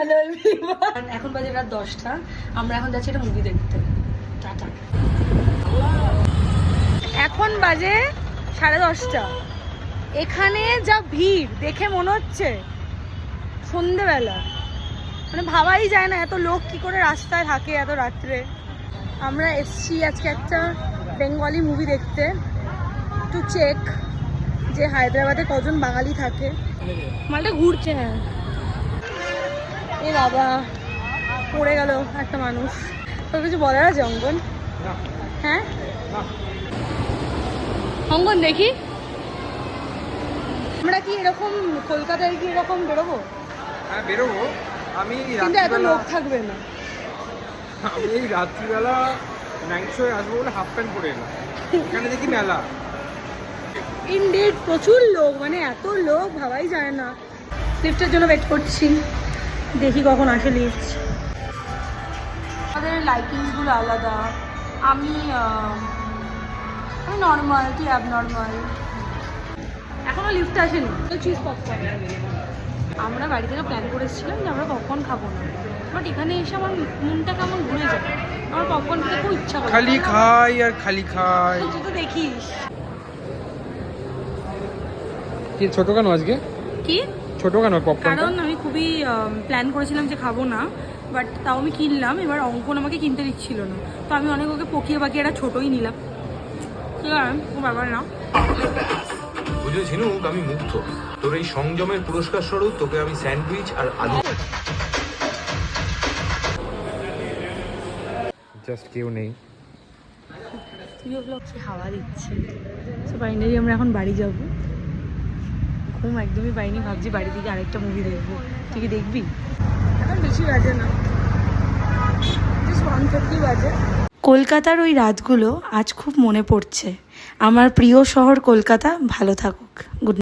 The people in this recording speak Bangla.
হ্যালো এভরিওয়ান, এখন বাজে রাত 10টা। আমরা এখন যাচ্ছি একটা মুভি দেখতে। টাটা। এখন বাজে 10:30। এখানে যা ভিড় দেখে মনে হচ্ছে সন্ধেবেলা, মানে ভাবাই যায় না এত লোক কি করে রাস্তায় থাকে এত রাত্রে। আমরা এসছি আজকে একটা বেঙ্গলি মুভি দেখতে, টু চেক যে হায়দ্রাবাদে কজন বাঙালি থাকে। মালটা ঘুরছে। হ্যাঁ, এ বাবা পড়ে গেল একটা মানুষ। তোর কিছু বলার আছে অঙ্কন? হ্যাঁ অঙ্কন, দেখি আমরা কি এরকম কলকাতায় কি এরকম বেরোবো? হ্যাঁ বেরোবো। আমি কিন্তু এত লোক থাকবে না। আমি এই রাত্রিবেলা নাইট শোয়ে আসবো বলে হাফ প্যান্ট পরে এলাম। এখানে দেখি মেলা। ইনডিড প্রচুর লোক, মানে এত লোক ভাবাই যায় না। লিফটের জন্য ওয়েট করছি, দেখি কখন আসে লিফট। আমাদের লাইকিংসগুলো আলাদা। আমি নর্মাল, তুই অ্যাবনর্মাল। এখনও লিফট আসেনি। তো চিজ পপকর্ন আমরা বাড়ি থেকে প্ল্যান করেছিলাম যে আমরা পপকর্ন খাবো না, বাট এখানে এসে আমার মনটা কেমন ভুলে যায়। আমার পপকর্ন খেতে খুব ইচ্ছা করে। খালি খাই আর খালি খাই। তুই তো দেখিস। কি ছোট কেন আজকে? কি ছোট কেন পপকর্ন? কারণ আমি খুবই প্ল্যান করেছিলাম যে খাবো না, বাট তাও আমি কিনলাম। এবার অঙ্কন আমাকে কিনতে দিচ্ছিল না, তো আমি অনেক ওকে পকিয়ে বাকিয়ে একটা ছোটোই নিলাম। ঠিক আছে, কোনো ব্যাপার না। বুঝলে ঝিনুক, আমি মুগ্ধ। তোর এই সংযমের পুরস্কার স্বরূপ তোকে আমি স্যান্ডউইচ আর আলু। জাস্ট কেউ নেই। তুইও ব্লগ কি হাওয়া দিচ্ছে। সো ফাইনালি আমরা এখন বাড়ি যাব। ঘুম একদমই পাইনি, ভাবছি বাড়ি থেকে আরেকটা মুভি দেখবো। তুই কি দেখবি? এখন বেশি বাজে না, জাস্ট 1:30 বাজে। কলকাতার ওই রাতগুলো আজ খুব মনে পড়ছে। আমার প্রিয় শহর কলকাতা ভালো থাকুক। গুড